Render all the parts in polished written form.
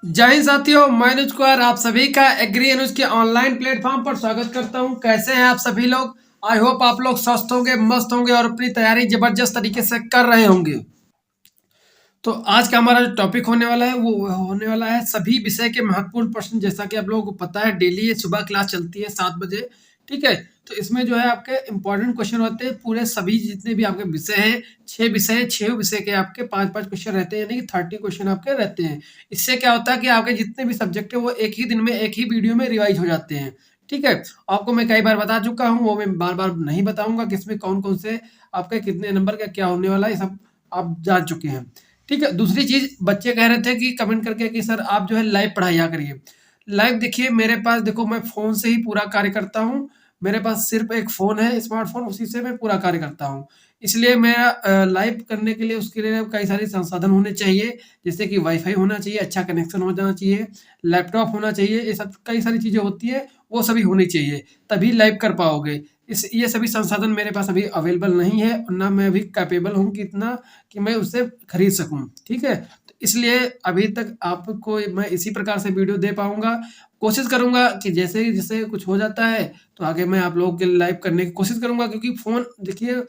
जय हिंद साथियों, मैं अनुज कुमार आप सभी का एग्री अनुज के ऑनलाइन प्लेटफॉर्म पर स्वागत करता हूं। कैसे हैं आप सभी लोग? आई होप आप लोग स्वस्थ होंगे, मस्त होंगे और अपनी तैयारी जबरदस्त तरीके से कर रहे होंगे। तो आज का हमारा जो टॉपिक होने वाला है वो होने वाला है सभी विषय के महत्वपूर्ण प्रश्न। जैसा कि आप लोगों को पता है, डेली ये सुबह क्लास चलती है 7 बजे। ठीक है, तो इसमें जो है आपके इंपॉर्टेंट क्वेश्चन होते हैं पूरे सभी जितने भी आपके विषय हैं। 6 विषय हैं, 6 विषय के आपके 5-5 क्वेश्चन रहते हैं, यानी कि 30 क्वेश्चन आपके रहते हैं। इससे क्या होता है कि आपके जितने भी सब्जेक्ट है वो एक ही दिन में एक ही वीडियो में रिवाइज हो जाते हैं। ठीक है, आपको मैं कई बार बता चुका हूँ, वो मैं बार बार नहीं बताऊंगा कि इसमें कौन कौन से आपके कितने नंबर का क्या होने वाला है, ये सब आप जान चुके हैं। ठीक है, दूसरी चीज़ बच्चे कह रहे थे कि कमेंट करके कि सर आप जो है लाइव पढ़ाया करिए। लाइव देखिए, मेरे पास देखो मैं फ़ोन से ही पूरा कार्य करता हूँ। मेरे पास सिर्फ़ एक फ़ोन है, स्मार्टफ़ोन, उसी से मैं पूरा कार्य करता हूँ। इसलिए मेरा लाइव करने के लिए उसके लिए कई सारे संसाधन होने चाहिए, जैसे कि वाईफ़ाई होना चाहिए, अच्छा कनेक्शन हो जाना चाहिए, लैपटॉप होना चाहिए, ये सब कई सारी चीज़ें होती हैं, वो सभी होनी चाहिए, तभी लाइव कर पाओगे। इस ये सभी संसाधन मेरे पास अभी अवेलेबल नहीं है, ना मैं अभी कैपेबल हूँ कि इतना कि मैं उससे खरीद सकूँ, ठीक है? तो इसलिए अभी तक आपको मैं इसी प्रकार से वीडियो दे पाऊँगा। कोशिश करूँगा कि जैसे ही जैसे कुछ हो जाता है, तो आगे मैं आप लोगों के लिए लाइव करने की कोशिश करूँगा, क्योंकि फ़ोन देखिए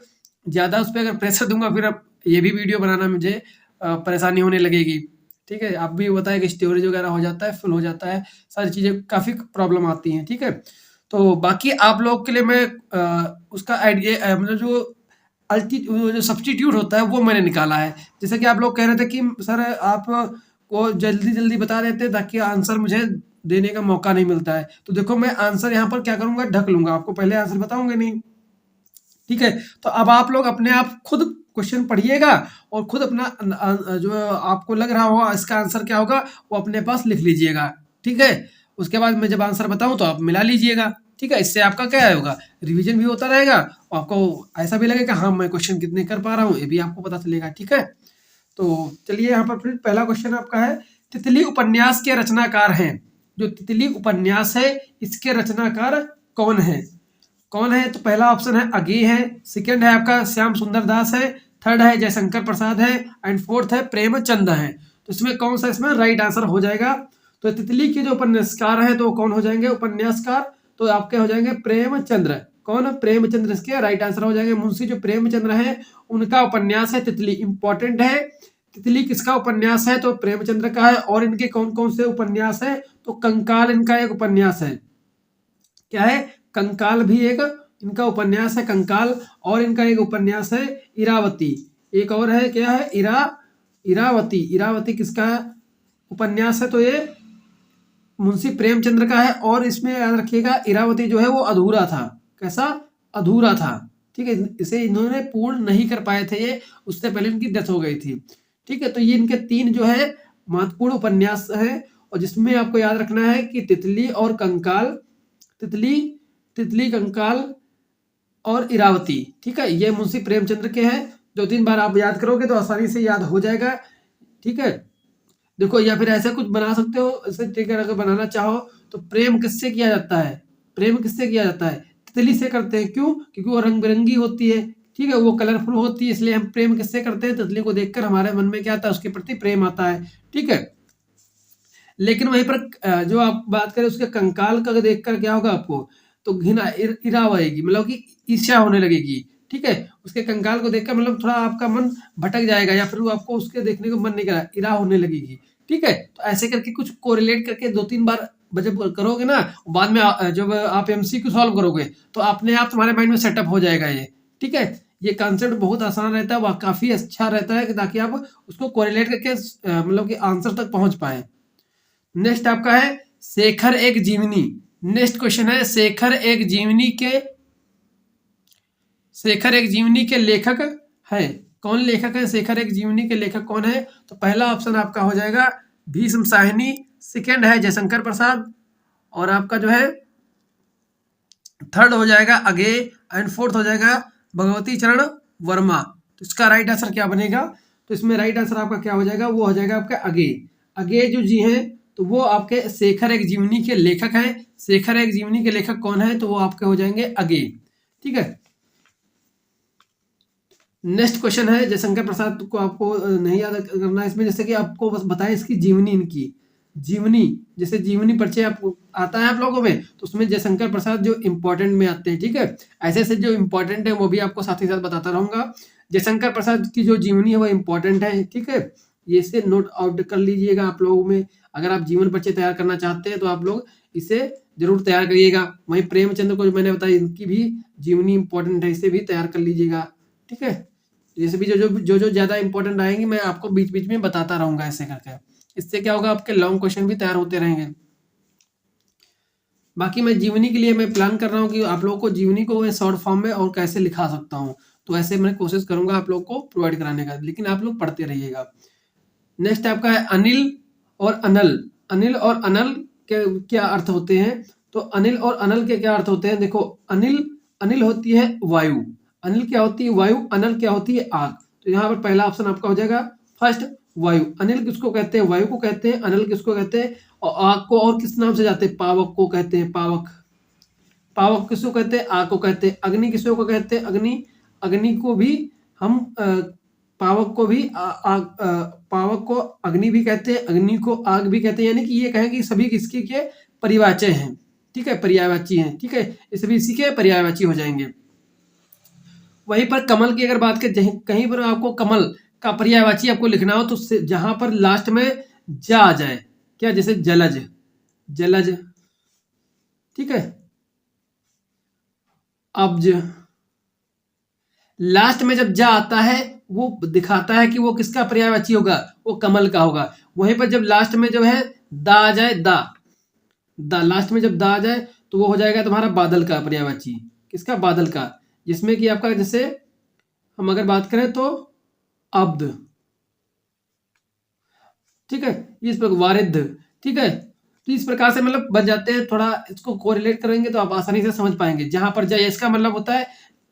ज़्यादा उस पे अगर प्रेशर दूँगा फिर अब ये भी वीडियो बनाना मुझे परेशानी होने लगेगी, ठीक है? आप भी बताएँ कि स्टोरेज वगैरह हो जाता है, फुल हो जाता है, सारी चीज़ें काफ़ी प्रॉब्लम आती हैं, ठीक है? तो बाकी आप लोगों के लिए मैं उसका आइडिया मतलब जो वो जो सब्स्टिट्यूट होता है वो मैंने निकाला है। जैसे कि आप लोग कह रहे थे कि सर आप को जल्दी-जल्दी बता देते हैं ताकि आंसर मुझे देने का मौका नहीं मिलता है। तो देखो मैं आंसर यहाँ पर क्या करूँगा, ढक लूँगा, आपको पहले आंसर बताऊँगा नहीं। ठीक है? तो अब आप लोग अपने आप खुद क्वेश्चन पढ़िएगा और खुद अपना जो आपको लग रहा होगा इसका आंसर क्या होगा, वो अपने पास लिख लीजिएगा। ठीक है? उसके बाद मैं जब आंसर बताऊँ तो आप मिला लीजिएगा। ठीक है? इससे आपका क्या होगा, रिवीजन भी होता रहेगा और आपको ऐसा भी लगेगा हाँ, मैं क्वेश्चन कितने कर पा रहा हूँ, ये भी आपको पता चलेगा। ठीक है? तो चलिए यहाँ पर फिर पहला क्वेश्चन आपका है, तितली उपन्यास के रचनाकार हैं। जो तितली उपन्यास है, इसके रचनाकार कौन हैं? कौन है? तो पहला ऑप्शन है अगे है, सेकंड है आपका श्याम सुंदर दास है, थर्ड है जयशंकर प्रसाद है एंड फोर्थ है प्रेमचंद है। तो इसमें कौन सा इसमें राइट आंसर हो जाएगा? तो तितली के जो उपन्यासकार हैं तो वो कौन हो जाएंगे उपन्यासकार? तो आपके हो जाएंगे प्रेमचंद्र। कौन? प्रेमचंद्र इसके राइट आंसर हो जाएंगे। मुंशी जो प्रेमचंद्र हैं उनका उपन्यास है तितली। इंपॉर्टेंट है, तितली किसका उपन्यास है? तो प्रेमचंद्र का है। और इनके कौन कौन से उपन्यास है? तो कंकाल इनका एक उपन्यास है। क्या है? कंकाल भी एक इनका उपन्यास है, कंकाल। और इनका एक उपन्यास है इरावती। एक और है, क्या है? इरावती। इरावती किसका उपन्यास है? तो ये मुंशी प्रेमचंद्र का है। और इसमें याद रखिएगा इरावती जो है वो अधूरा था। कैसा? अधूरा था। ठीक है, इसे इन्होंने पूर्ण नहीं कर पाए थे ये, उससे पहले इनकी डेथ हो गई थी। ठीक है, तो ये इनके 3 जो है महत्वपूर्ण उपन्यास हैं। और जिसमें आपको याद रखना है कि तितली और कंकाल, तितली तितली कंकाल और इरावती। ठीक है, ये मुंशी प्रेमचंद्र के हैं। 2-3 बार आप याद करोगे तो आसानी से याद हो जाएगा। ठीक है, देखो या फिर ऐसे कुछ बना सकते हो, ऐसे ठीक है, अगर बनाना चाहो तो प्रेम किससे किया जाता है? प्रेम किससे किया जाता है? तितली से करते हैं। क्यों? क्योंकि वो रंग बिरंगी होती है। ठीक है, वो कलरफुल होती है, इसलिए हम प्रेम किससे करते हैं? तितली को देखकर हमारे मन में क्या आता है? उसके प्रति प्रेम आता है। ठीक है, लेकिन वहीं पर जो आप बात करें उसके कंकाल का देखकर क्या होगा आपको? तो घृणा ईर्ष्या आएगी, मतलब कि ईर्ष्या होने लगेगी। ठीक है, उसके कंकाल को देखकर मतलब थोड़ा आपका मन भटक जाएगा या फिर वो आपको उसके देखने को मन नहीं करेगा, ईर्ष्या होने लगेगी। ठीक है, तो ऐसे करके कुछ कोरिलेट करके 2-3 बार जब करोगे ना, बाद में जब आप एमसीक्यू सॉल्व करोगे तो अपने आप तुम्हारे माइंड में सेटअप हो जाएगा ये। ठीक है, ये कॉन्सेप्ट बहुत आसान रहता है, वह काफ़ी अच्छा रहता है कि ताकि आप उसको कोरिलेट करके मतलब कि आंसर तक पहुँच पाएँ। नेक्स्ट आपका है शेखर एक जीवनी। नेक्स्ट क्वेश्चन है शेखर एक जीवनी के लेखक है। कौन लेखक है? शेखर एक जीवनी के लेखक कौन है? तो पहला ऑप्शन आपका हो जाएगा भीष्म साहनी, सेकंड है जयशंकर प्रसाद, और आपका जो है थर्ड हो जाएगा अगे, एंड फोर्थ हो जाएगा भगवती चरण वर्मा। तो इसका राइट आंसर क्या बनेगा? तो इसमें राइट आंसर आपका क्या हो जाएगा? वो हो जाएगा आपका अगे। अगे जो जी हैं तो वो आपके शेखर एक जीवनी के लेखक हैं। शेखर एक जीवनी के लेखक कौन है? तो वो आपके हो जाएंगे अगे। ठीक है, नेक्स्ट क्वेश्चन है जयशंकर प्रसाद को आपको नहीं याद करना है इसमें, जैसे कि आपको बस बताएं इसकी जीवनी इनकी। जीवनी, जैसे जीवनी परिचय आपको आता है आप लोगों में, तो उसमें जयशंकर प्रसाद जो इम्पोर्टेंट में आते हैं, ठीक है। ऐसे ऐसे जो इम्पोर्टेंट है वो भी आपको साथ ही साथ बताता रहूंगा। जयशंकर प्रसाद की जो जीवनी है वो इम्पोर्टेंट है, ठीक है। ये इसे नोट आउट कर लीजिएगा आप लोगों में। अगर आप जीवन परिचय तैयार करना चाहते हैं तो आप लोग इसे जरूर तैयार करिएगा। वहीं प्रेमचंद को जो मैंने बताया, इनकी भी जीवनी इंपॉर्टेंट है, इसे भी तैयार कर लीजिएगा, ठीक है। जैसे भी जो ज्यादा इंपॉर्टेंट आएंगे मैं आपको बीच बीच में बताता रहूंगा ऐसे करके। इससे क्या होगा, आपके लॉन्ग क्वेश्चन भी तैयार होते रहेंगे। बाकी मैं जीवनी के लिए मैं प्लान कर रहा हूँ कि आप लोगों को जीवनी को मैं शॉर्ट फॉर्म में और कैसे लिखा सकता हूँ, तो ऐसे मैं कोशिश करूंगा आप लोग को प्रोवाइड कराने का, लेकिन आप लोग पढ़ते रहिएगा। नेक्स्ट आपका है अनिल और अनल। अनिल और अनल के क्या अर्थ होते हैं? तो अनिल और अनल के क्या अर्थ होते हैं? देखो, अनिल अनिल होती है वायु। अनिल क्या होती है? वायु। अनल क्या होती है? आग। तो यहाँ पर पहला ऑप्शन आपका हो जाएगा फर्स्ट, वायु। अनिल किसको कहते हैं? वायु को कहते हैं। अनल किसको कहते हैं? और आग को और किस नाम से जाते हैं? पावक को कहते हैं। पावक। पावक किसको कहते हैं? आग को कहते हैं। अग्नि किसको कहते हैं? अग्नि। अग्नि को भी हम पावक को भी पावक को अग्नि भी कहते हैं, अग्नि को आग भी कहते हैं। यानी कि ये कहें कि सभी किसके के पर्यायवाची हैं, ठीक है, पर्यायवाची हैं, ठीक है, ये सभी इसी के पर्यायवाची हो जाएंगे। वहीं पर कमल की अगर बात करें, कहीं पर आपको कमल का पर्यायवाची आपको लिखना हो तो जहां पर लास्ट में जा आ जाए, क्या, जैसे जलज, जलज, ठीक है, अब्ज, लास्ट में जब जा आता है वो दिखाता है कि वो किसका पर्यायवाची होगा, वो कमल का होगा। वहीं पर जब लास्ट में जो है दा आ जाए, दा लास्ट में जब दा आ जाए तो वो हो जाएगा तुम्हारा बादल का पर्यायवाची। किसका? बादल का। जिसमें कि आपका जैसे हम अगर बात करें तो अब्द, ठीक है, इस पर वारिद, ठीक है। तो इस प्रकार से मतलब बन जाते हैं। थोड़ा इसको कोरिलेट करेंगे तो आप आसानी से समझ पाएंगे। जहां पर जय, इसका मतलब होता है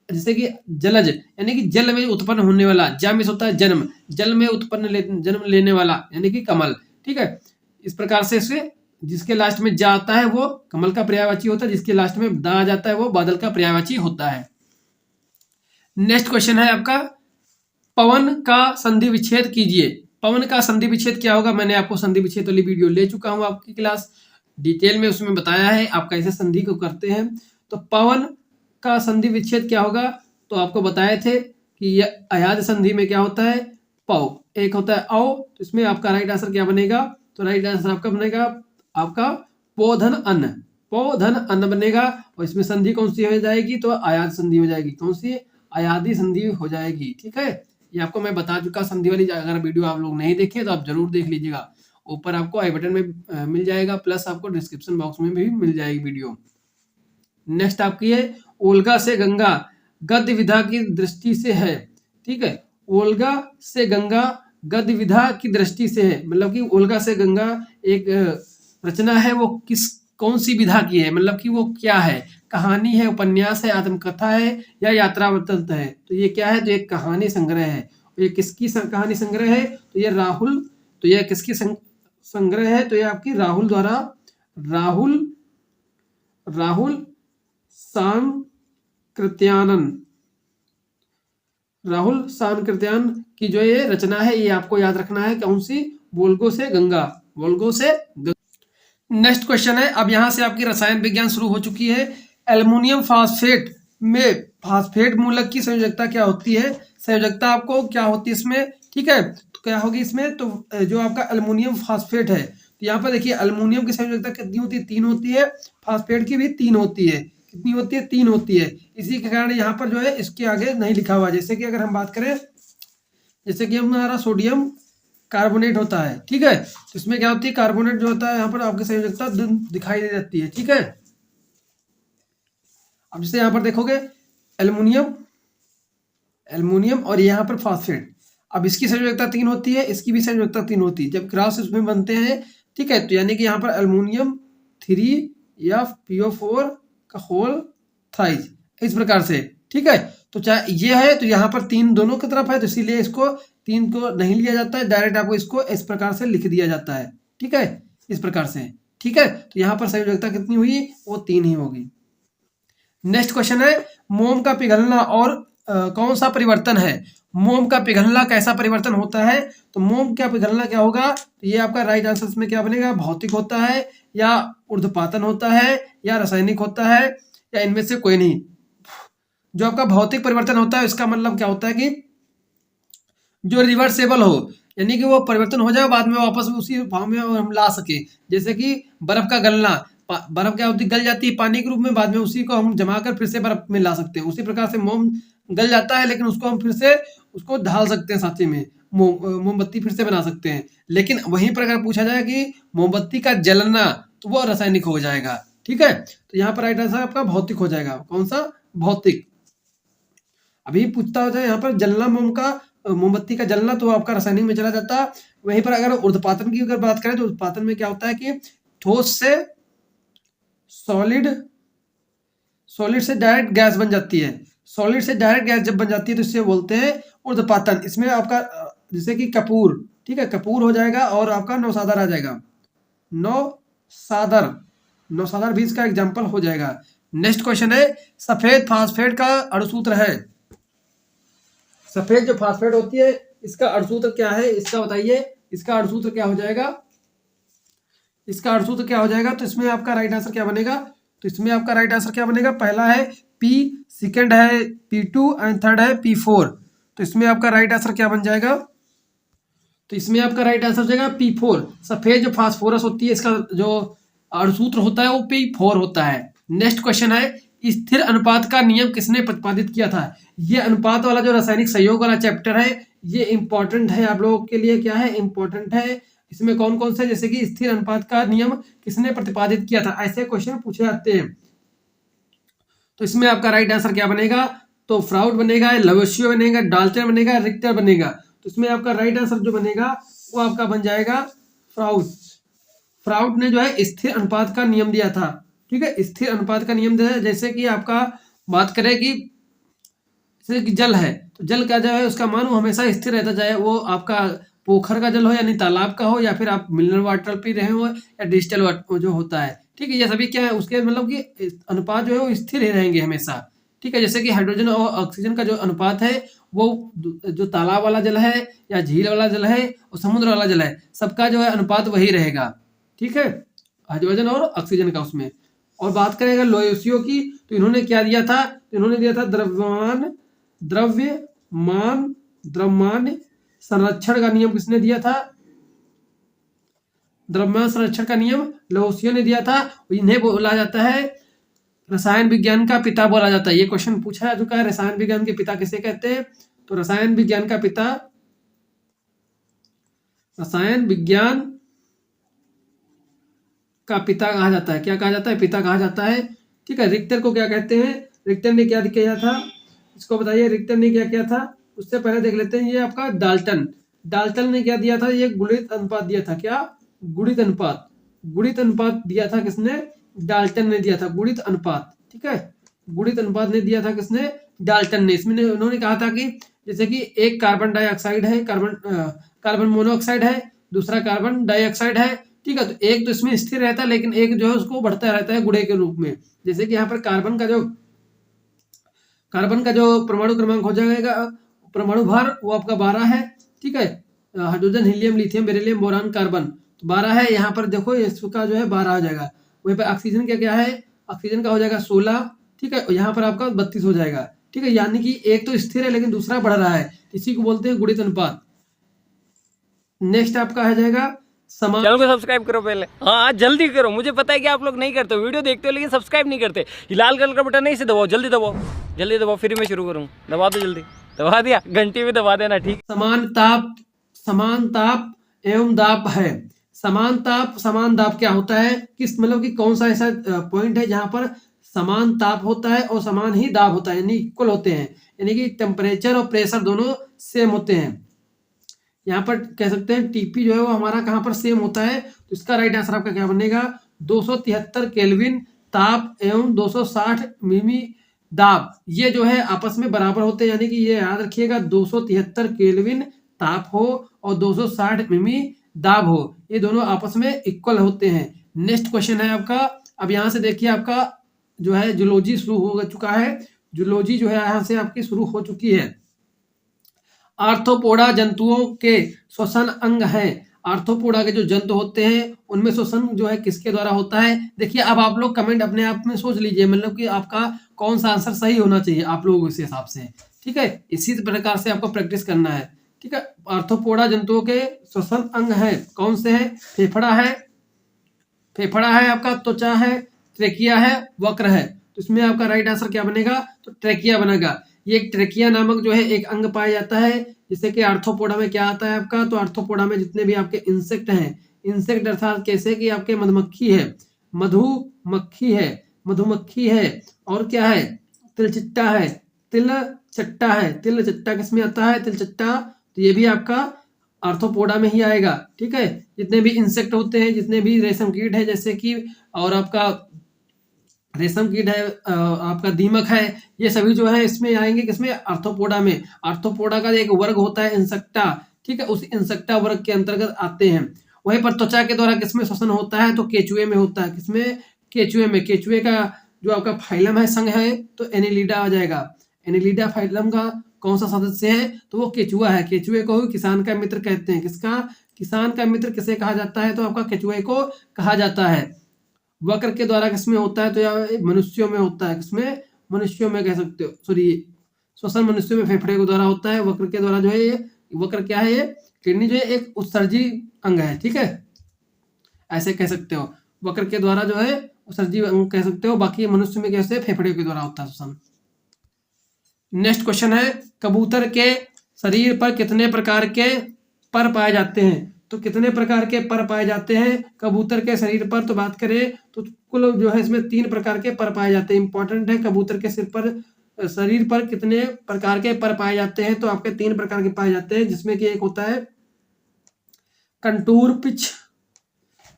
जैसे कि जलज, यानी कि जल में उत्पन्न होने वाला। जामिस होता है जन्म, जल में उत्पन्न जन्म लेने वाला, यानी कि कमल, ठीक है। इस प्रकार से इसे जिसके लास्ट में जा आता है वो कमल का पर्यायवाची होता है, जिसके लास्ट में दा आ जाता है वो बादल का पर्यायवाची होता है। नेक्स्ट क्वेश्चन है आपका, पवन का संधि विच्छेद कीजिए। पवन का संधि विच्छेद क्या होगा? मैंने आपको संधि विच्छेद वाली वीडियो ले चुका हूं, आपकी क्लास डिटेल में उसमें बताया है आप कैसे संधि को करते हैं। तो पवन का संधि विच्छेद क्या होगा? तो आपको बताए थे कि यह अयाद संधि में क्या होता है? पौ। एक होता है औ। तो इसमें आपका राइट आंसर क्या बनेगा? तो राइट आंसर आपका बनेगा आपका पोधन अन्न। पोधन अन्न बनेगा। और इसमें संधि कौन सी हो जाएगी? तो अयाद संधि हो जाएगी। कौन सी? अयादी संधि हो जाएगी, ठीक है। ये आपको मैं बता चुका संधि वाली। अगर वीडियो आप लोग नहीं देखे तो आप जरूर देख लीजिएगा। ऊपर आपको आई बटन में मिल जाएगा, प्लस आपको डिस्क्रिप्शन बॉक्स में भी मिल जाएगी वीडियो। नेक्स्ट आपकी है ओल्गा से गंगा, गद्य विधा की दृष्टि से है, ठीक है। ओल्गा से गंगा गद्य विधा की दृष्टि से है, मतलब कि ओल्गा से गंगा एक रचना है, वो कौन सी विधा की है, मतलब कि वो क्या है? कहानी है, उपन्यास है, आत्मकथा है, या यात्रा वृत्तांत है? तो ये क्या है? तो ये कहानी संग्रह है। तो ये किसकी कहानी संग्रह है? तो ये राहुल। तो ये किसकी संग्रह है? तो ये आपकी राहुल द्वारा, राहुल सांकृत्यायन की जो ये रचना है, ये आपको याद रखना है। कौन सी? वोल्गो से गंगा, वोल्गो से गंगा। नेक्स्ट क्वेश्चन है, अब यहां से आपकी रसायन विज्ञान शुरू हो चुकी है। एल्युमिनियम फास्फेट में फास्फेट मूलक की संयोजकता क्या होती है? संयोजकता आपको क्या होती है इसमें, ठीक है। तो क्या होगी इसमें? तो जो आपका एल्युमिनियम फास्फेट है, तो यहाँ पर देखिए एल्युमिनियम की संयोजकता कितनी होती है? 3 होती है। फास्फेट की भी 3 होती है। कितनी होती है? 3 होती है। इसी के कारण यहाँ पर जो है इसके आगे नहीं लिखा हुआ। जैसे कि अगर हम बात करें, जैसे कि हमारा सोडियम कार्बोनेट होता है, ठीक है, तो इसमें क्या होती है? कार्बोनेट जो होता है यहाँ पर आपकी संयोजकता दिखाई दे जाती है, ठीक है। अब जैसे यहाँ पर देखोगे एल्युमिनियम और यहाँ पर फास्फेट, अब इसकी संयोजकता 3 होती है, इसकी भी संयोजकता 3 होती है। जब क्रॉस इसमें बनते हैं, ठीक है, तो यानी कि यहाँ पर एल्युमिनियम 3 या PO4 का होल थ्राइस, इस प्रकार से, ठीक है। तो चाहे ये है तो यहाँ पर 3 दोनों की तरफ है, तो इसीलिए इसको 3 को नहीं लिया जाता है, डायरेक्ट आपको इसको इस प्रकार से लिख दिया जाता है, ठीक है, इस प्रकार से, ठीक है। तो यहाँ पर संयोजकता कितनी हुई? वो 3 ही होगी। नेक्स्ट क्वेश्चन है, मोम का पिघलना और कौन सा परिवर्तन है? मोम का पिघलना कैसा परिवर्तन होता है? तो मोम का पिघलना क्या होगा? तो ये आपका राइट आंसर इसमें क्या बनेगा? भौतिक होता है या ऊर्ध्वपातन होता है या रासायनिक होता है या इनमें से कोई नहीं। जो आपका भौतिक परिवर्तन होता है इसका मतलब क्या होता है कि जो रिवर्सेबल हो, यानी कि वो परिवर्तन हो जाए बाद में वापस उसी भाव में हम ला सके। जैसे कि बर्फ का गलना, बर्फ क्या होती है? गल जाती है पानी के रूप में, बाद में उसी को हम जमा कर फिर से बर्फ में ला सकते हैं। उसी प्रकार से मोम गल जाता है लेकिन उसको हम फिर से उसको ढाल सकते हैं साथी में, मोमबत्ती फिर से बना सकते हैं। लेकिन वहीं पर अगर पूछा जाए कि मोमबत्ती का जलना, तो वो रासायनिक हो जाएगा। ठीक है, तो यहाँ पर राइट आंसर आपका भौतिक हो जाएगा। कौन सा? भौतिक। अभी पूछता होता है यहाँ पर जलना मोम का, मोमबत्ती का जलना, तो आपका रासायनिक में चला जाता। वहीं पर अगर ऊर्ध्वपातन की अगर बात करें तो ऊर्ध्वपातन में क्या होता है कि ठोस से सॉलिड, सॉलिड से डायरेक्ट गैस बन जाती है। सॉलिड से डायरेक्ट गैस जब बन जाती है तो इसे बोलते हैं ऊर्ध्वपातन। इसमें आपका जैसे कि कपूर, ठीक है, कपूर हो जाएगा और आपका नौसादर आ जाएगा। नौसादर, नौसादर भी इसका एग्जाम्पल हो जाएगा। नेक्स्ट क्वेश्चन है, सफेद फास्फेट का अणुसूत्र है। सफेद जो फास्फेट होती है इसका अणुसूत्र क्या है? इसका बताइए, इसका अणुसूत्र क्या हो जाएगा? इसका अणुसूत्र क्या हो जाएगा? तो इसमें आपका राइट आंसर क्या बनेगा? तो इसमें आपका राइट आंसर क्या बनेगा? पहला है P, सेकंड है P2 एंड थर्ड है P4। तो इसमें आपका राइट आंसर क्या बन जाएगा? तो इसमें आपका राइट आंसर हो जाएगा P4। सफेद जो फास्फोरस होती है इसका जो अणुसूत्र होता है वो P4 होता है। नेक्स्ट क्वेश्चन है, स्थिर अनुपात का नियम किसने प्रतिपादित किया था? ये अनुपात वाला जो रासायनिक सहयोग वाला चैप्टर है ये इंपॉर्टेंट है आप लोगों के लिए। क्या है? इंपॉर्टेंट है। इसमें कौन कौन से, जैसे कि स्थिर अनुपात का नियम किसने प्रतिपादित किया था, ऐसे क्वेश्चन पूछे जाते हैं। तो इसमें आपका राइट आंसर क्या बनेगा? तो फ्राउड बनेगा, लवोसियो बनेगा, डाल्टन बनेगा, रिक्टर बनेगा। तो इसमें आपका राइट आंसर जो बनेगा वो आपका बन जाएगा फ्राउड। फ्राउड ने जो है स्थिर अनुपात का नियम दिया था। ठीक है, स्थिर अनुपात का नियम दिया है। जैसे कि आपका बात करें कि जैसे कि जल है, तो जल का जो है उसका मान वो हमेशा स्थिर रहता, चाहे वो आपका पोखर का जल हो यानी तालाब का हो या फिर आप मिनरल वाटर पी रहे हो या डिजिटल वाटर जो होता है। ठीक है, ये सभी क्या है उसके मतलब कि अनुपात जो है वो स्थिर ही रहेंगे हमेशा। ठीक है, जैसे कि हाइड्रोजन और ऑक्सीजन का जो अनुपात है वो जो तालाब वाला जल है या झील वाला जल है और समुद्र वाला जल है, सबका जो है अनुपात वही रहेगा। ठीक है, हाइड्रोजन और ऑक्सीजन का उसमें। और बात करें अगर लोयोसियो की, तो इन्होंने क्या दिया था? तो इन्होंने दिया था द्रव्यमान संरक्षण का नियम। किसने दिया था? द्रव्यमान संरक्षण का नियम लोयोसियो ने दिया था। इन्हें बोला जाता है रसायन विज्ञान का पिता बोला जाता है। ये क्वेश्चन पूछा जा चुका है, रसायन विज्ञान के पिता किसे कहते हैं? तो रसायन विज्ञान का पिता, रसायन विज्ञान का पिता कहा जाता है। क्या कहा जाता है? पिता कहा जाता है। ठीक है, रिक्टर को क्या कहते हैं? रिक्टर ने क्या किया था इसको बताइए, रिक्टर ने क्या किया था? उससे पहले देख लेते हैं, ये आपका डाल्टन, डाल्टन ने क्या दिया था? ये गुणित अनुपात दिया था। क्या? गुणित अनुपात, गुणित अनुपात दिया था। किसने? डाल्टन ने दिया था गुणित अनुपात। ठीक है, गुणित अनुपात ने दिया था किसने? डाल्टन ने। इसमें उन्होंने कहा था कि जैसे कि एक कार्बन डाइऑक्साइड है, कार्बन मोनोऑक्साइड है, दूसरा कार्बन डाइऑक्साइड है। ठीक है, तो एक तो इसमें स्थिर रहता है लेकिन एक जो है उसको बढ़ता रहता है गुणे के रूप में। जैसे कि यहाँ पर कार्बन का जो परमाणु क्रमांक हो जाएगा, परमाणु भार वो आपका 12 है। ठीक है, hydrogen, helium, lithium, beryllium, boron, carbon, तो 12 है। यहाँ पर देखो इसका जो है 12 आ जाएगा। वहीं पर ऑक्सीजन का क्या है? ऑक्सीजन का हो जाएगा 16। ठीक है, यहाँ पर आपका 32 हो जाएगा। ठीक है, यानी कि एक तो स्थिर है लेकिन दूसरा बढ़ रहा है, इसी को बोलते हैं गुणित अनुपात। नेक्स्ट आपका आ जाएगा समान। चैनल को सब्सक्राइब करो पहले, हाँ जल्दी करो। मुझे पता है कि आप लोग नहीं करते हो, वीडियो देखते हो लेकिन सब्सक्राइब नहीं करते। ये लाल कलर का बटन नहीं, इसे दबाओ, जल्दी दबाओ, जल्दी दबाओ, फिर मैं शुरू करूँ। दबा दो जल्दी, दबा दिया, घंटी भी दबा देना। ठीक, समान ताप एवं दाब है। समान दाब क्या होता है? किस मतलब कि कौन सा ऐसा पॉइंट है जहां पर समान ताप होता है और समान ही दाब होता है, यानी इक्वल होते हैं, यानी कि टेम्परेचर और प्रेशर दोनों सेम होते हैं। यहाँ पर कह सकते हैं टीपी जो है वो हमारा कहाँ पर सेम होता है। तो इसका राइट आंसर आपका क्या बनेगा? 273 केल्विन ताप एवं 260 मिमी दाब, ये जो है आपस में बराबर होते हैं। यानी कि ये याद रखिएगा, 273 केल्विन ताप हो और 260 मिमी दाब हो, ये दोनों आपस में इक्वल होते हैं। नेक्स्ट क्वेश्चन है आपका, अब यहाँ से देखिए आपका जो है जूलॉजी शुरू हो चुका है। जूलॉजी जो है यहाँ से आपकी शुरू हो चुकी है। आर्थ्रोपोडा जंतुओं के श्वसन अंग हैं। आर्थ्रोपोडा के जो जंतु होते हैं उनमें श्वसन जो है किसके द्वारा होता है? देखिए अब आप लोग कमेंट अपने आप में सोच लीजिए, मतलब कि आपका कौन सा आंसर सही होना चाहिए आप लोगों के हिसाब से, ठीक है। इसी प्रकार से आपको प्रैक्टिस करना है, ठीक है। आर्थ्रोपोडा जंतुओं के श्वसन अंग हैं, कौन से हैं? फेफड़ा है, फेफड़ा है आपका, त्वचा है, ट्रेकिया है, वक्र है। तो इसमें आपका राइट आंसर क्या बनेगा? तो ट्रेकिया बनेगा। ये एक ट्रेकिया नामक जो है एक अंग पाया जाता है, जिससे कि आर्थ्रोपोडा में क्या आता है आपका? तो आर्थ्रोपोडा में जितने भी आपके इंसेक्ट हैं, इंसेक्ट अर्थात कैसे कि आपके मधुमक्खी है, मधुमक्खी है, मधुमक्खी है, और क्या है? तिलचिट्टा है, तिलचट्टा है। तिलचट्टा किसमें आता है? तिलचट्टा, तो ये भी आपका आर्थ्रोपोडा में ही आएगा, ठीक है। जितने भी इंसेक्ट होते हैं, जितने भी रेशम कीट है जैसे कि, और आपका रेशम कीट है, आपका दीमक है, ये सभी जो है इसमें आएंगे, किसमें? आर्थ्रोपोडा में। आर्थ्रोपोडा का एक वर्ग होता है इंसेक्टा, ठीक है, उस इंसेक्टा वर्ग के अंतर्गत आते हैं। वहीं पर त्वचा के द्वारा किसमें श्वसन होता है? तो केचुए में होता है। किसमें? केचुए में। केचुए का जो आपका फाइलम है, संघ है, तो एनिलिडा आ जाएगा। एनिलिडा फाइलम का कौन सा सदस्य है? तो वो केचुआ है। केचुए को किसान का मित्र कहते हैं। किसका? किसान का मित्र किसे कहा जाता है? तो आपका केचुए को कहा जाता है। वक्र के द्वारा किसमें होता है? तो या मनुष्यों में होता है। किसमें? मनुष्यों में कह सकते हो, सॉरी, श्वसन मनुष्यों में फेफड़े के द्वारा होता है। वक्र के द्वारा जो है ये, वक्र क्या है? ये किडनी जो है एक उत्सर्जी अंग है, ठीक है, ऐसे कह सकते हो। वक्र के द्वारा जो है उत्सर्जी अंग कह सकते हो। बाकी मनुष्य में कैसे? फेफड़े के द्वारा होता है श्वसन। नेक्स्ट क्वेश्चन है, कबूतर के शरीर पर कितने प्रकार के पर पाए जाते हैं? तो कितने प्रकार के पर पाए जाते हैं कबूतर के शरीर पर? तो बात करें तो कुल जो है इसमें 3 प्रकार के पर पाए जाते हैं। इंपॉर्टेंट है, कबूतर के शरीर पर कितने प्रकार के पर पाए जाते हैं? तो आपके 3 प्रकार के पाए जाते हैं, जिसमें कि एक होता है कंटूर पिच,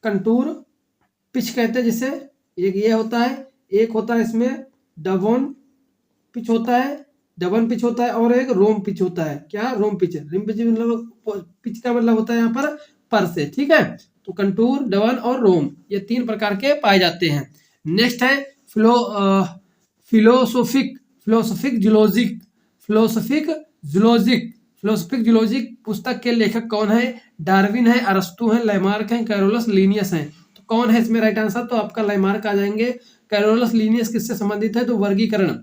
कंटूर पिच कहते हैं जिसे, एक ये होता है, एक होता है इसमें डबोन पिच होता है, डबन पिच होता है, और एक रोम पिच होता है। क्या? रोम पिच। रोम पिच मतलब पिच का मतलब होता है यहाँ पर से, ठीक है। तो कंटूर, डबन और रोम, ये 3 प्रकार के पाए जाते हैं। नेक्स्ट है फिलोसोफिक जूलॉजिक पुस्तक के लेखक कौन है? डार्विन है, अरस्तु है, लैमार्क है, कैरोलस लीनियस है। तो कौन है इसमें राइट आंसर? तो आपका लैमार्क आ जाएंगे। कैरोलस लीनियस किससे संबंधित है? तो वर्गीकरण,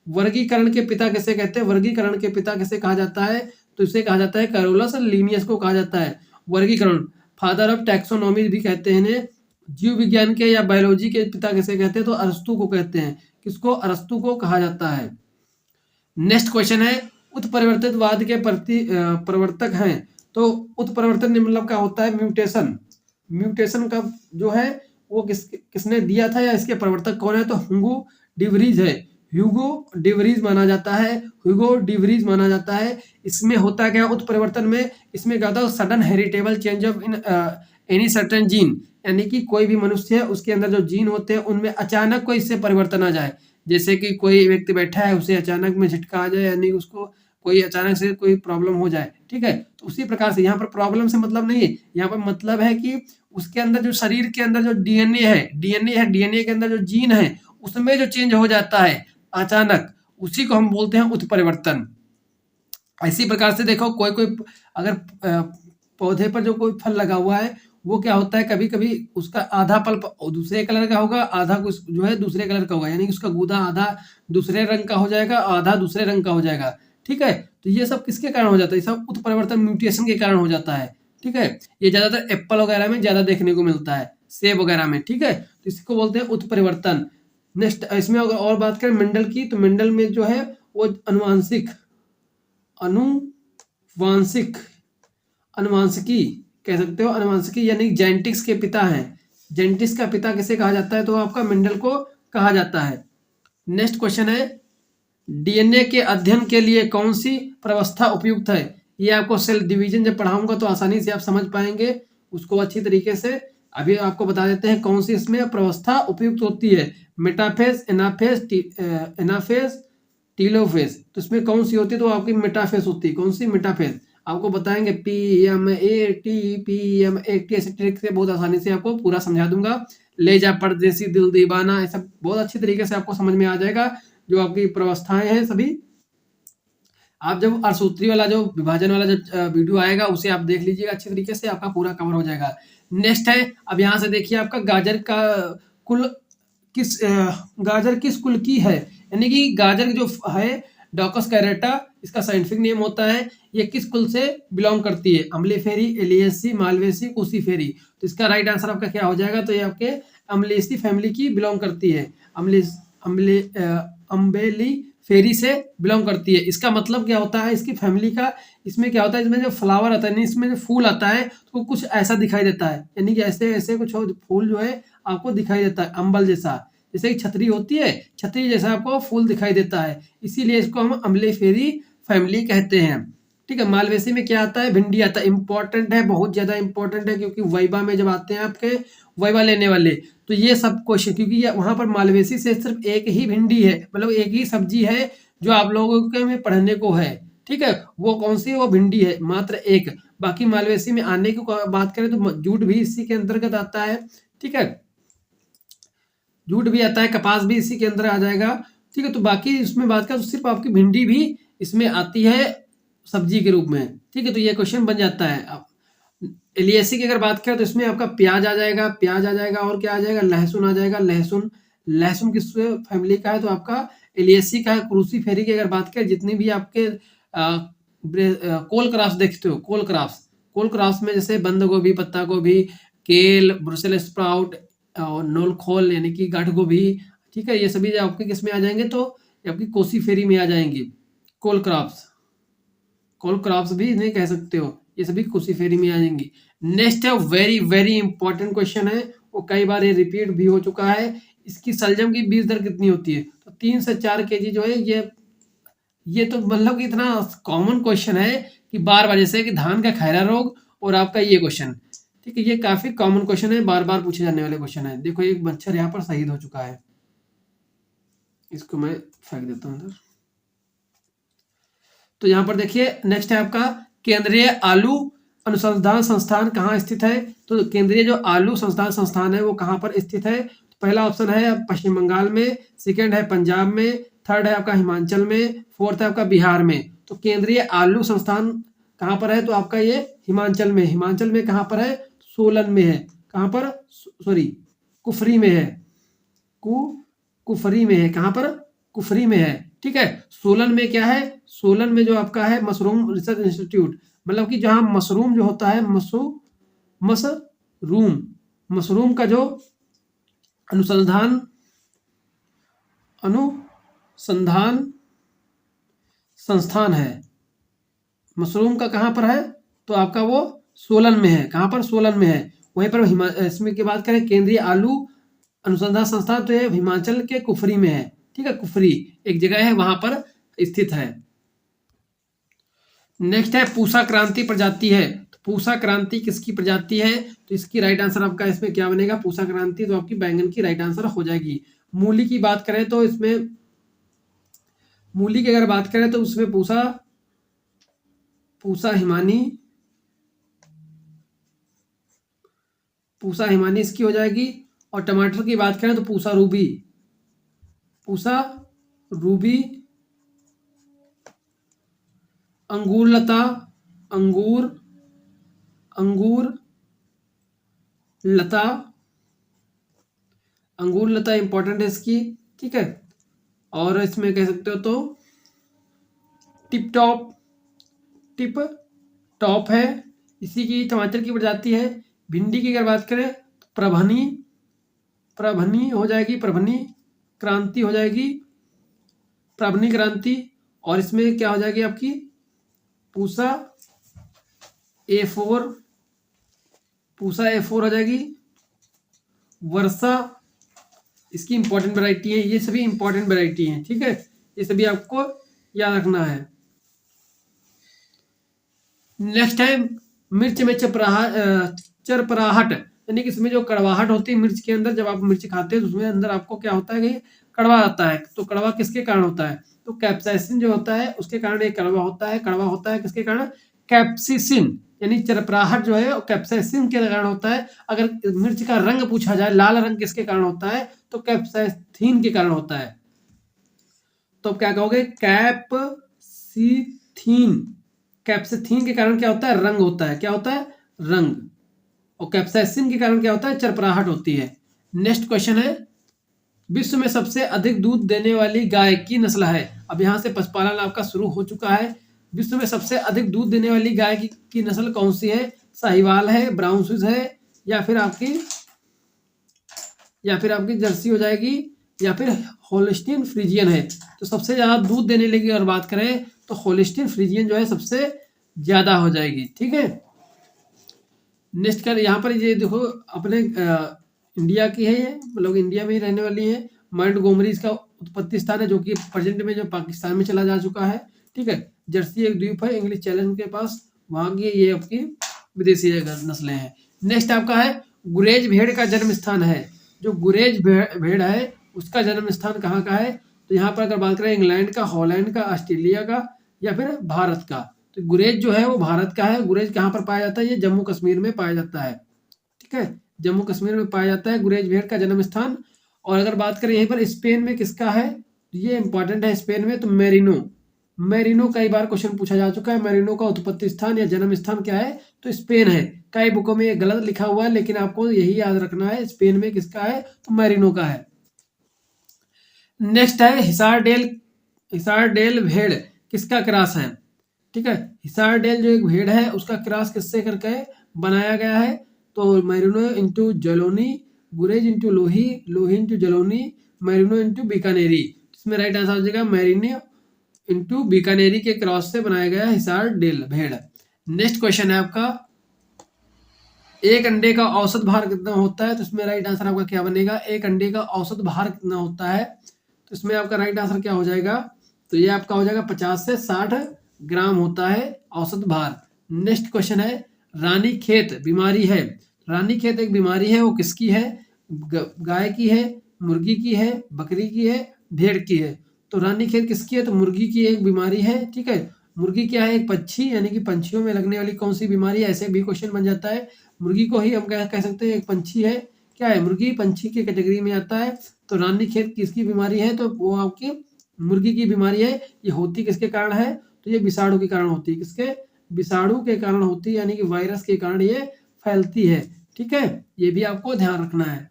वर्गीकरण के पिता किसे कहते हैं? वर्गीकरण के पिता किसे कहा जाता है? तो इसे कहा जाता है कैरोलस लीनियस को कहा जाता है वर्गीकरण। फादर ऑफ टैक्सोनॉमी भी कहते हैं इन्हें। जीव विज्ञान के या बायोलॉजी के पिता किसे कहते हैं? तो अरस्तु को कहते हैं। किसको? अरस्तु को कहा जाता है। नेक्स्ट क्वेश्चन है, उत्परिवर्तितवाद के प्रवर्तक हैं। तो उत्परिवर्तन मतलब क्या होता है? म्यूटेशन। म्यूटेशन का जो है वो किसने दिया था या इसके प्रवर्तक कौन है? तो ह्यूगो डिवरीज है। ह्यूगो डिवरीज माना जाता है, ह्यूगो डिवरीज माना जाता है। इसमें होता क्या उत्परिवर्तन में? इसमें क्या होता है? Sudden heritable change of in any certain gene, यानी कि कोई भी मनुष्य है उसके अंदर जो जीन होते हैं उनमें अचानक कोई इससे परिवर्तन आ जाए। जैसे कि कोई व्यक्ति बैठा है, उसे अचानक में झटका आ जाए, यानी उसको कोई अचानक से कोई प्रॉब्लम हो जाए, ठीक है। तो उसी प्रकार से यहाँ पर प्रॉब्लम से मतलब नहीं है, यहाँ पर मतलब है कि उसके अंदर जो शरीर के अंदर जो डीएनए के अंदर जो जीन है उसमें जो चेंज हो जाता है अचानक, उसी को हम बोलते हैं उत्परिवर्तन। इसी प्रकार से देखो, कोई अगर पौधे पर जो कोई फल लगा हुआ है वो क्या होता है, कभी कभी उसका आधा पल्प दूसरे कलर का होगा, आधा कुछ जो है दूसरे कलर का होगा, यानी कि उसका गूदा आधा दूसरे रंग का हो जाएगा, आधा दूसरे रंग का हो जाएगा, ठीक है। तो ये सब किसके कारण हो जाता है? ये सब उत्परिवर्तन म्यूटेशन के कारण हो जाता है, ठीक है। ये ज्यादातर एप्पल वगैरह में ज्यादा देखने को मिलता है, सेब वगैरह में, ठीक है। तो इसको बोलते हैं उत्परिवर्तन। नेक्स्ट इसमें अगर और बात करें मेंडल की, तो मेंडल में जो है वो अनुवांशिकी कह सकते हो, अनुवांशिकी यानी जेनेटिक्स के पिता हैं। जेनेटिक्स का पिता किसे कहा जाता है? तो आपका मेंडल को कहा जाता है। नेक्स्ट क्वेश्चन है, डीएनए के अध्ययन के लिए कौन सी प्रवस्था उपयुक्त है? ये आपको सेल डिवीजन जब पढ़ाऊंगा तो आसानी से आप समझ पाएंगे उसको अच्छी तरीके से। अभी आपको बता देते हैं कौन सी इसमें प्रवस्था उपयुक्त होती है। Metaphase, anaphase, telophase. तो इसमें कौन सी होती है? तो आपकी मेटाफेज होती है। कौन सी? मेटाफेज। आपको बताएंगे PMAT ऐसे ट्रिक से बहुत आसानी से आपको पूरा समझा दूंगा। ले जा परदेसी दिल दीवाना, ऐसा बहुत अच्छी तरीके से आपको समझ में आ जाएगा जो आपकी प्रवस्थाएं हैं सभी। आप जब अरसूत्री वाला जो विभाजन वाला जब वीडियो आएगा उसे आप देख लीजिएगा अच्छी तरीके से, आपका पूरा कवर हो जाएगा। नेक्स्ट है, अब यहाँ से देखिए आपका गाजर का कुल गाजर किस कुल की है, यानी कि गाजर जो है डॉकस कैरेटा इसका साइंटिफिक नेम होता है। ये किस कुल से बिलोंग करती है, अम्लीफेरी, एलियेसी, मालवेसी, कोसीफेरी। तो इसका राइट आंसर आपका क्या हो जाएगा, तो ये आपके अम्लेसी फैमिली की बिलोंग करती है, अम्बेली फेरी से बिलोंग करती है। इसका मतलब क्या होता है इसकी फैमिली का, इसमें क्या होता है, इसमें जो फ्लावर आता है नहीं, इसमें जो फूल आता है तो कुछ ऐसा दिखाई देता है, यानी कि ऐसे ऐसे कुछ फूल जो है आपको दिखाई देता है अम्बल जैसा, जैसे कि छतरी होती है, छतरी जैसा आपको फूल दिखाई देता है, इसीलिए इसको हम अम्लेफेरी फैमिली कहते हैं। ठीक है, मालवेसी में क्या आता है, भिंडी आता है। इंपॉर्टेंट है, बहुत ज्यादा इंपॉर्टेंट है, क्योंकि वाइवा में जब आते हैं आपके वाइवा लेने वाले तो ये सब क्वेश्चन, क्योंकि वहां पर मालवेसी से सिर्फ एक ही भिंडी है, मतलब एक ही सब्जी है जो आप लोगों के में पढ़ने को है। ठीक है, वो कौन सी है, वो भिंडी है, मात्र एक। बाकी मालवेसी में आने की बात करें तो जूट भी इसी के अंतर्गत आता है। ठीक है, जूट भी आता है, कपास भी इसी के अंदर आ जाएगा। ठीक है, तो बाकी इसमें बात करें तो सिर्फ आपकी भिंडी भी इसमें आती है सब्जी के रूप में। ठीक है, तो ये क्वेश्चन बन जाता है। अब एलियेसी की अगर बात करें तो इसमें आपका प्याज आ जाएगा, प्याज आ जाएगा, और क्या आ जाएगा, लहसुन आ जाएगा। लहसुन, लहसुन किस फैमिली का है, तो आपका एलियेसी का है। क्रूसीफेरी की अगर बात करें, जितनी भी आपके कोल क्रॉप्स देखते हो, कोल क्रॉप्स, कोल क्रॉप्स में जैसे बंद गोभी, पत्ता गोभी, केल, ब्रुसेल स्प्राउट और नोल खोल यानी कि गांठ गोभी। ठीक है, ये सभी आपके किस में आ जाएंगे, तो आपकी कोसीफेरी में आ जाएंगी। कोल क्रॉप्स, कोल क्रॉप्स भी नहीं कह सकते हो, ये सभी कोसीफेरी में आ जाएंगी। नेक्स्ट है, वेरी वेरी इंपॉर्टेंट क्वेश्चन है, वो कई बार ये रिपीट भी हो चुका है। इसकी सलजम की बीज दर कितनी होती है, तो 3 से 4 केजी जो है ये तो मतलब कि इतना कॉमन क्वेश्चन है कि बार बार, जैसे कि धान का खैरा रोग और आपका ये क्वेश्चन। ठीक है, ये काफी कॉमन क्वेश्चन है, बार बार पूछे जाने वाले क्वेश्चन है। देखो एक मच्छर यहाँ पर शहीद हो चुका है, इसको मैं फेंक देता हूँ इधर। तो यहाँ पर देखिए नेक्स्ट है आपका केंद्रीय आलू अनुसंधान संस्थान कहाँ स्थित है, तो केंद्रीय जो आलू संस्थान है वो कहाँ पर स्थित है। पहला ऑप्शन है पश्चिम बंगाल में, सेकंड है पंजाब में, थर्ड है आपका हिमाचल में, फोर्थ है आपका बिहार में। तो केंद्रीय आलू संस्थान कहाँ पर है, तो आपका ये हिमाचल में। हिमाचल में कहाँ पर है, सोलन में है। कहाँ पर, सॉरी कुफरी में है, कुफरी में है। कहाँ पर, कुफरी में है। ठीक है, सोलन में क्या है, सोलन में जो आपका है मशरूम रिसर्च इंस्टीट्यूट, मतलब कि जहाँ मशरूम जो होता है, मशरूम का जो अनुसंधान संस्थान है, मशरूम का कहाँ पर है, तो आपका वो सोलन में है। कहाँ पर, सोलन में है। वहीं पर इसमें की बात करें केंद्रीय आलू अनुसंधान संस्थान, तो ये हिमाचल के कुफरी में है। ठीक है, कुफरी एक जगह है, वहां पर स्थित है। नेक्स्ट है पूसा क्रांति प्रजाति है, तो पूसा क्रांति किसकी प्रजाति है, तो इसकी राइट आंसर आपका इसमें क्या बनेगा, पूसा क्रांति, तो आपकी बैंगन की राइट आंसर हो जाएगी। मूली की बात करें तो इसमें, मूली की अगर बात करें तो उसमें पूसा हिमानी इसकी हो जाएगी। और टमाटर की बात करें तो पूसा रूबी, अंगूर लता इंपॉर्टेंट है इसकी। ठीक है, और इसमें कह सकते हो तो टिप टॉप है, इसी की टमाटर की प्रजाति है। भिंडी की अगर बात करें तो प्रभनी हो जाएगी, प्रभनी क्रांति हो जाएगी, प्रभनी क्रांति। और इसमें क्या हो जाएगी आपकी पूसा A4 हो जाएगी। वर्षा इसकी इंपॉर्टेंट वैरायटी है, ये सभी इंपॉर्टेंट वैरायटी हैं। ठीक है, ये सभी आपको याद रखना है। नेक्स्ट है मिर्च में चरपराहट, यानी कि इसमें जो कड़वाहट होती है मिर्च के अंदर, जब आप मिर्च खाते हैं तो उसमें अंदर आपको क्या होता है कि कड़वा आता है। तो कड़वा किसके कारण होता है, तो कैप्साइसिन जो होता है उसके कारण ये कड़वा होता है। कड़वा होता है किसके कारण, कैप्सिसिन, यानी चरपराहट जो है कैप्साइसिन के कारण होता है। अगर मिर्च का रंग पूछा जाए, लाल रंग किसके कारण होता है, तो कैप्साइसिन के कारण होता है। तो क्या कहोगे, कैप्सिथिन कैप्सेथीन, कैप्सेथीन के कारण क्या होता है? रंग होता है। क्या होता है? रंग। और कैप्साइसिन के कारण क्या होता है? चरपराहट होती है। नेक्स्ट क्वेश्चन है, विश्व में सबसे अधिक दूध देने वाली गाय की नस्ल है। अब यहाँ से पशुपालन आपका शुरू हो चुका है। विश्व में सबसे अधिक दूध देने वाली गाय की नस्ल कौन सी है? साहिवाल है, ब्राउन स्विस है, या फिर आपकी जर्सी हो जाएगी, या फिर होल्स्टीन फ्रीजियन है। तो सबसे ज्यादा दूध देने लगी और बात करें तो होल्स्टीन फ्रीजियन जो है सबसे ज्यादा हो जाएगी। ठीक है। नेक्स्ट कर यहाँ पर ये देखो, अपने इंडिया की है, ये लोग इंडिया में ही रहने वाली है। मोंटगोमरी इसका उत्पत्ति स्थान है, जो कि प्रेजेंट में जो पाकिस्तान में चला जा चुका है। ठीक है। जर्सी एक द्वीप है इंग्लिश चैनल के पास, वहां की ये आपकी विदेशी नस्लें हैं। नेक्स्ट आपका है, गुरेज भेड़ का जन्म स्थान है। जो गुरेज भेड़ है उसका जन्म स्थान कहाँ का है? तो यहाँ पर अगर बात करें इंग्लैंड का, हॉलैंड का, ऑस्ट्रेलिया का, या फिर भारत का। तो गुरेज जो है वो भारत का है। गुरेज कहाँ पर पाया जाता है? ये जम्मू कश्मीर में पाया जाता है। ठीक है, जम्मू कश्मीर में पाया जाता है गुरेज भेड़ का जन्म स्थान। और अगर बात करें यहीं पर स्पेन में किसका है, ये इंपॉर्टेंट है स्पेन में, तो मेरिनो कई बार क्वेश्चन पूछा जा चुका है। मेरिनो का उत्पत्ति स्थान या जन्म स्थान क्या है? तो स्पेन है। कई बुकों में ये गलत लिखा हुआ है, लेकिन आपको यही याद रखना है, स्पेन में किसका है? तो मेरिनो का है। नेक्स्ट है हिसारडेल भेड़ किसका क्रॉस है? ठीक है, हिसारडेल जो एक भेड़ है उसका क्रॉस किससे करके बनाया गया है? तो मेरिनो इंटू जलोनी, गुरेज इंटू लोही, लोही इंटू जलोनी, मेरिनो इंटू बीकानेरी। इसमें राइट आंसर हो जाएगा मेरिनो इंटू बीकानेरी के क्रॉस से बनाया गया हिसारडेल भेड़। नेक्स्ट क्वेश्चन है आपका, एक अंडे का औसत भार कितना होता है? तो इसमें राइट आंसर आपका क्या बनेगा? एक अंडे का औसत भार कितना होता है? तो इसमें आपका राइट आंसर क्या हो जाएगा? तो ये आपका हो जाएगा 50 से 60 ग्राम होता है औसत भार। नेक्स्ट क्वेश्चन है, रानीखेत बीमारी है। रानीखेत एक बीमारी है, वो किसकी है? गाय की है, मुर्गी की है, बकरी की है, भेड़ की है। तो रानीखेत किसकी है? तो मुर्गी की एक बीमारी है। ठीक है, मुर्गी क्या है? एक पक्षी, यानी कि पंछियों में लगने वाली कौन सी बीमारी है? ऐसे भी क्वेश्चन बन जाता है। मुर्गी को ही हम कह सकते हैं एक पंछी है। क्या है? मुर्गी पंछी की कैटेगरी में आता है। तो रानीखेत किसकी बीमारी है? तो वो आपकी मुर्गी की बीमारी है। ये होती किसके कारण है? तो ये विषाणु के कारण होती है। किसके? विषाणु के कारण होती है, यानी कि वायरस के कारण ये फैलती है। ठीक है, ये भी आपको ध्यान रखना है।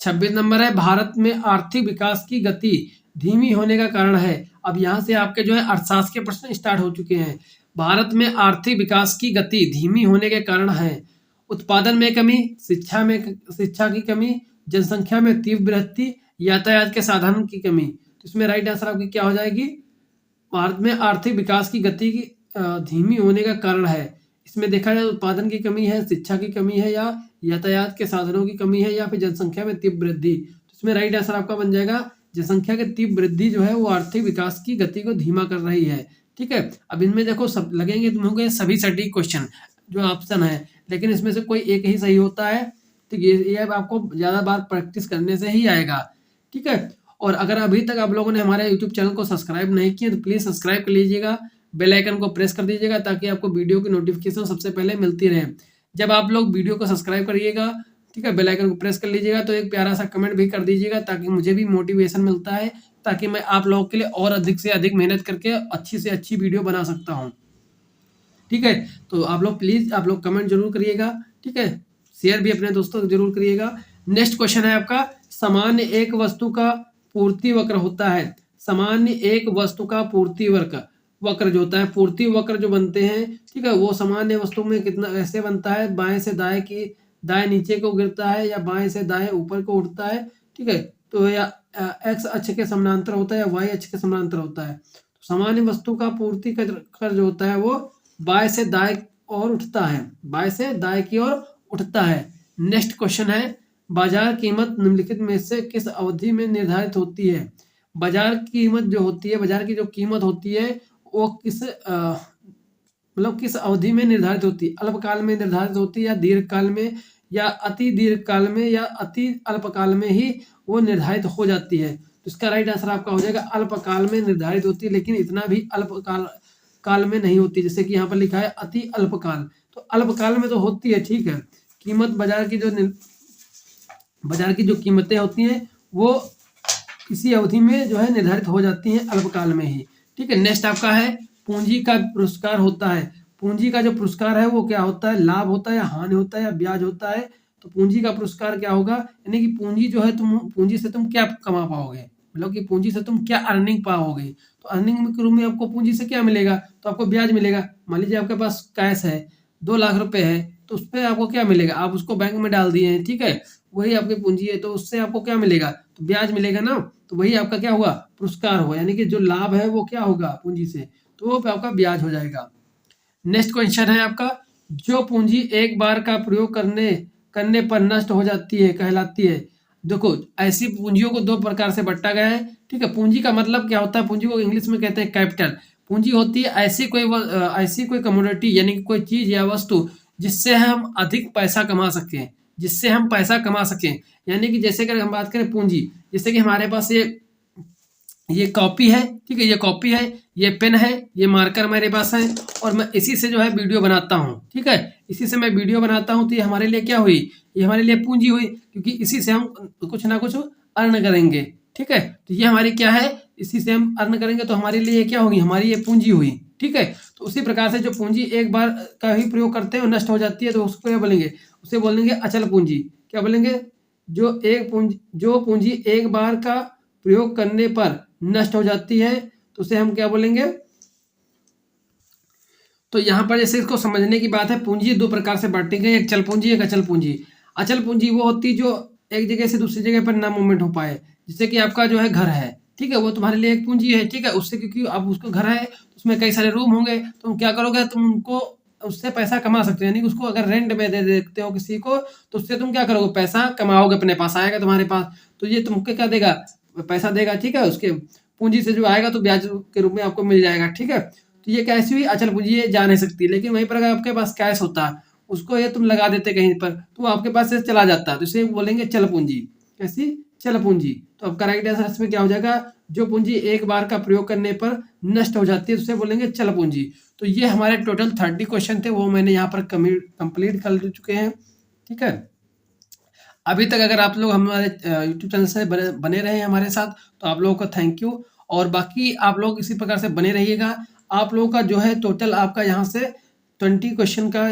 26 नंबर है, भारत में आर्थिक विकास की गति धीमी होने का कारण है। अब यहाँ से आपके जो है अर्थशास्त्र के प्रश्न स्टार्ट हो चुके हैं। भारत में आर्थिक विकास की गति धीमी होने के कारण है उत्पादन में कमी, शिक्षा की कमी, जनसंख्या में तीव्र वृद्धि, यातायात के साधन की कमी। तो इसमें राइट आंसर आपकी क्या हो जाएगी? भारत में आर्थिक विकास की गति की धीमी होने का कारण है। इसमें देखा जाए उत्पादन की कमी है, शिक्षा की कमी है, या यातायात के साधनों की कमी है, या फिर जनसंख्या में तीव्र वृद्धि। तो इसमें राइट आंसर आपका बन जाएगा जनसंख्या की तीव्र वृद्धि जो है वो आर्थिक विकास की गति को धीमा कर रही है। ठीक है, अब इनमें देखो सब लगेंगे तुम्हें सभी सटीक क्वेश्चन जो ऑप्शन है, लेकिन इसमें से कोई एक ही सही होता है। तो ये आपको ज्यादा बार प्रैक्टिस करने से ही आएगा। ठीक है, और अगर अभी तक आप लोगों ने हमारे यूट्यूब चैनल को सब्सक्राइब नहीं किया तो प्लीज सब्सक्राइब कर लीजिएगा, बेल आइकन को प्रेस कर दीजिएगा, ताकि आपको वीडियो की नोटिफिकेशन सबसे पहले मिलती रहे। जब आप लोग वीडियो को सब्सक्राइब करिएगा, ठीक है, बेल आइकन को प्रेस कर लीजिएगा, तो एक प्यारा सा कमेंट भी कर दीजिएगा, ताकि मुझे भी मोटिवेशन मिलता है, ताकि मैं आप लोगों के लिए और अधिक से अधिक मेहनत करके अच्छी से अच्छी वीडियो बना सकता हूँ। ठीक है, तो आप लोग प्लीज आप लोग कमेंट जरूर करिएगा। ठीक है, शेयर भी अपने दोस्तों को जरूर करिएगा। नेक्स्ट क्वेश्चन है आपका, सामान्य एक वस्तु का पूर्ति वक्र होता है। सामान्य एक वस्तु का पूर्ति वक्र जो होता है, पूर्ति वक्र जो बनते हैं, ठीक है, वो सामान्य वस्तु में कितना ऐसे बनता है, बाएं से दाएं नीचे को गिरता है, या बाएं से दाएं ऊपर को उठता है। ठीक है, तो या एक्स अक्ष के समानांतर होता है या वाई अक्ष के समानांतर होता है। तो सामान्य वस्तु का पूर्ति वक्र जो होता है वो बाएं से दाएं और उठता है, बाएं से दाएं की ओर उठता है। नेक्स्ट क्वेश्चन है, बाजार कीमत निम्नलिखित में से किस अवधि में निर्धारित होती है? बाजार कीमत जो होती है, बाजार की जो कीमत होती है वो किस अवधि में निर्धारित होती है? अल्पकाल में निर्धारित होती है, या दीर्घकाल में, या अति दीर्घकाल में, या अति अल्पकाल में ही वो निर्धारित हो जाती है? तो इसका राइट आंसर आपका हो जाएगा अल्पकाल में निर्धारित होती है, लेकिन इतना भी अल्पकाल में नहीं होती, जैसे कि यहाँ पर लिखा है अति अल्पकाल। तो अल्पकाल में तो होती है, ठीक है, कीमत बाजार की जो कीमतें होती हैं वो इसी अवधि में जो है निर्धारित हो जाती हैं, अल्पकाल में ही। ठीक है, नेक्स्ट आपका है, पूंजी का पुरस्कार होता है। पूंजी का जो पुरस्कार है वो क्या होता है, लाभ होता है या हानि होता है या ब्याज होता है। तो पूंजी का पुरस्कार क्या होगा, यानी कि पूंजी जो है तुम पूंजी से तुम क्या कमा पाओगे, मतलब कि पूंजी से तुम क्या अर्निंग पाओगे। तो अर्निंग के रूप में आपको पूंजी से क्या मिलेगा, तो आपको ब्याज मिलेगा। मान लीजिए आपके पास कैश है 2 लाख रुपए है, तो उस पर आपको क्या मिलेगा, आप उसको बैंक में डाल दिए हैं, ठीक है, वही आपकी पूंजी है, तो उससे आपको क्या मिलेगा, तो ब्याज मिलेगा ना। तो वही आपका क्या हुआ, पुरस्कार हुआ, यानी कि जो लाभ है वो क्या होगा पूंजी से, तो वो पे आपका ब्याज हो जाएगा। नेक्स्ट क्वेश्चन है आपका, जो पूंजी एक बार का प्रयोग करने पर नष्ट हो जाती है कहलाती है। देखो ऐसी पूंजियों को 2 प्रकार से बांटा गया है, ठीक है। पूंजी का मतलब क्या होता है, पूंजी को इंग्लिश में कहते हैं कैपिटल। पूंजी होती है ऐसी कोई कमोडिटी, यानी कि कोई चीज या वस्तु जिससे हम अधिक पैसा कमा सकें, जिससे हम पैसा कमा सकें। यानी कि जैसे अगर हम बात करें पूंजी, जैसे कि हमारे पास ये कॉपी है, ठीक है, ये कॉपी है, ये पेन है, ये मार्कर मेरे पास है, और मैं इसी से जो है वीडियो बनाता हूँ, ठीक है, इसी से मैं वीडियो बनाता हूँ। तो ये हमारे लिए क्या हुई, ये हमारे लिए पूंजी हुई, क्योंकि इसी से हम कुछ ना कुछ अर्न करेंगे, ठीक है। तो ये हमारी क्या है, इसी से हम अर्न करेंगे, तो हमारे लिए क्या होगी, हमारी ये पूंजी हुई, ठीक है। तो उसी प्रकार से जो पूंजी एक बार का ही प्रयोग करते हैं और नष्ट हो जाती है, तो उसको क्या बोलेंगे, उसे बोलेंगे अचल पूंजी। क्या बोलेंगे, जो पूंजी एक बार का प्रयोग करने पर नष्ट हो जाती है, तो उसे हम क्या बोलेंगे। तो यहाँ पर जैसे इसको समझने की बात है, पूंजी 2 प्रकार से बांटी गई, एक चल पूंजी एक अचल पूंजी। अचल पूंजी वो होती है जो एक जगह से दूसरी जगह पर ना मूवमेंट हो पाए, जैसे कि आपका जो है घर है, ठीक है, वो तुम्हारे लिए एक पूंजी है, ठीक है, उससे क्योंकि अब उसको घर है, उसमें कई सारे रूम होंगे, तुम क्या करोगे, तुम उनको उससे पैसा कमा सकते हो, यानी कि उसको अगर रेंट में दे देते हो किसी को, तो उससे तुम क्या करोगे, पैसा कमाओगे, अपने पास आएगा तुम्हारे पास, तो ये तुमको क्या देगा, पैसा देगा, ठीक है। उसके पूंजी से जो आएगा तो ब्याज के रूप में आपको मिल जाएगा, ठीक है। तो ये कैसी हुई, अचल पूंजी, ये जा नहीं सकती। लेकिन वहीं पर अगर आपके पास कैश होता, उसको ये तुम लगा देते कहीं पर, तो वो आपके पास से चला जाता, तो इसे बोलेंगे चल पूंजी। कैसी, चल पूंजी। तो अब करेक्ट आंसर इसमें क्या हो जाएगा, जो पूंजी एक बार का प्रयोग करने पर नष्ट हो जाती है, उसे बोलेंगे चल पूंजी। तो ये हमारे टोटल 30 क्वेश्चन थे, वो मैंने यहाँ पर कंप्लीट कर चुके हैं, ठीक है। अभी तक अगर आप लोग हमारे यूट्यूब चैनल से बने रहे हैं हमारे साथ, तो आप लोगों का थैंक यू। और बाकी आप लोग इसी प्रकार से बने रहिएगा। आप लोगों का जो है टोटल आपका यहाँ से 20 क्वेश्चन का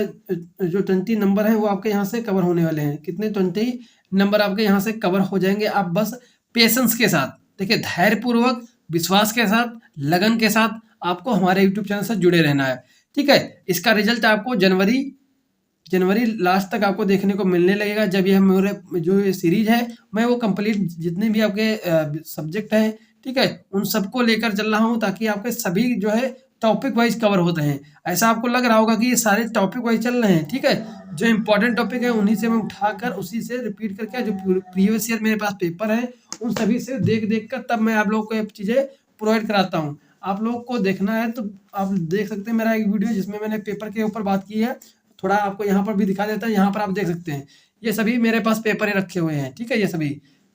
जो 20 नंबर है वो आपके यहाँ से कवर होने वाले हैं। कितने, 20 नंबर आपके यहाँ से कवर हो जाएंगे। आप बस पेशेंस के साथ, देखिए धैर्यपूर्वक, विश्वास के साथ, लगन के साथ आपको हमारे यूट्यूब चैनल से जुड़े रहना है, ठीक है। इसका रिजल्ट आपको जनवरी लास्ट तक आपको देखने को मिलने लगेगा, जब यह मेरे जो ये सीरीज है, मैं वो कंप्लीट जितने भी आपके सब्जेक्ट हैं, ठीक है, उन सबको लेकर चल रहा हूँ, ताकि आपके सभी जो है टॉपिक वाइज कवर होते हैं। ऐसा आपको लग रहा होगा कि ये सारे टॉपिक वाइज चल रहे हैं, ठीक है। जो इंपॉर्टेंट टॉपिक है उन्हीं से मैं उठाकर उसी से रिपीट करके, जो प्रीवियस ईयर मेरे पास पेपर है, उन सभी से देख कर तब मैं आप लोगों को ये चीज़ें प्रोवाइड कराता हूँ। आप लोगों को देखना है तो आप देख सकते हैं मेरा एक वीडियो, जिसमें मैंने पेपर के ऊपर बात की है। थोड़ा आपको यहाँ पर भी दिखा देता है, यहाँ पर आप देख सकते हैं, ये सभी मेरे पास पेपर ही रखे हुए हैं, ठीक है। ये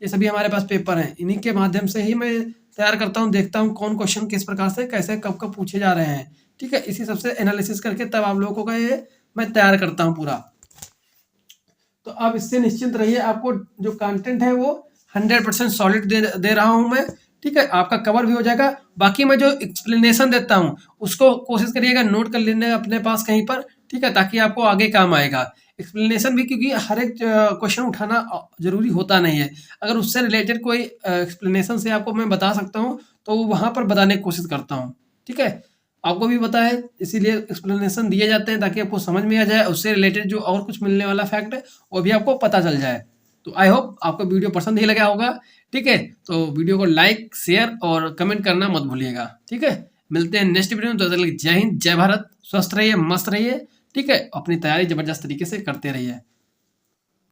सभी हमारे पास पेपर हैं, इन्हीं के माध्यम से ही मैं तैयार करता हूँ, देखता हूँ कौन क्वेश्चन किस प्रकार से कैसे कब कब पूछे जा रहे हैं, ठीक है। इसी सबसे एनालिसिस करके तब आप लोगों का ये मैं तैयार करता हूँ पूरा। तो आप इससे निश्चिंत रहिए, आपको जो कंटेंट है वो 100% सॉलिड दे रहा हूँ मैं, ठीक है। आपका कवर भी हो जाएगा। बाकी मैं जो एक्सप्लेनेशन देता हूँ उसको कोशिश करिएगा नोट कर लेने अपने पास कहीं पर, ठीक है, ताकि आपको आगे काम आएगा। एक्सप्लेनेशन भी, क्योंकि हर एक क्वेश्चन उठाना जरूरी होता नहीं है। अगर उससे रिलेटेड कोई एक्सप्लेनेशन से आपको मैं बता सकता हूँ, तो वहाँ पर बताने की कोशिश करता हूँ, ठीक है। आपको भी पता है, इसीलिए एक्सप्लेनेशन दिए जाते हैं, ताकि आपको समझ में आ जाए, उससे रिलेटेड जो और कुछ मिलने वाला फैक्ट है वो भी आपको पता चल जाए। तो आई होप आपको वीडियो पसंद ही लगा होगा, ठीक है। तो वीडियो को लाइक, शेयर और कमेंट करना मत भूलिएगा, ठीक है। मिलते हैं नेक्स्ट वीडियो में। तो जय हिंद, जय भारत, स्वस्थ रहिए, मस्त रहिए, ठीक है। अपनी तैयारी जबरदस्त तरीके से करते रहिए।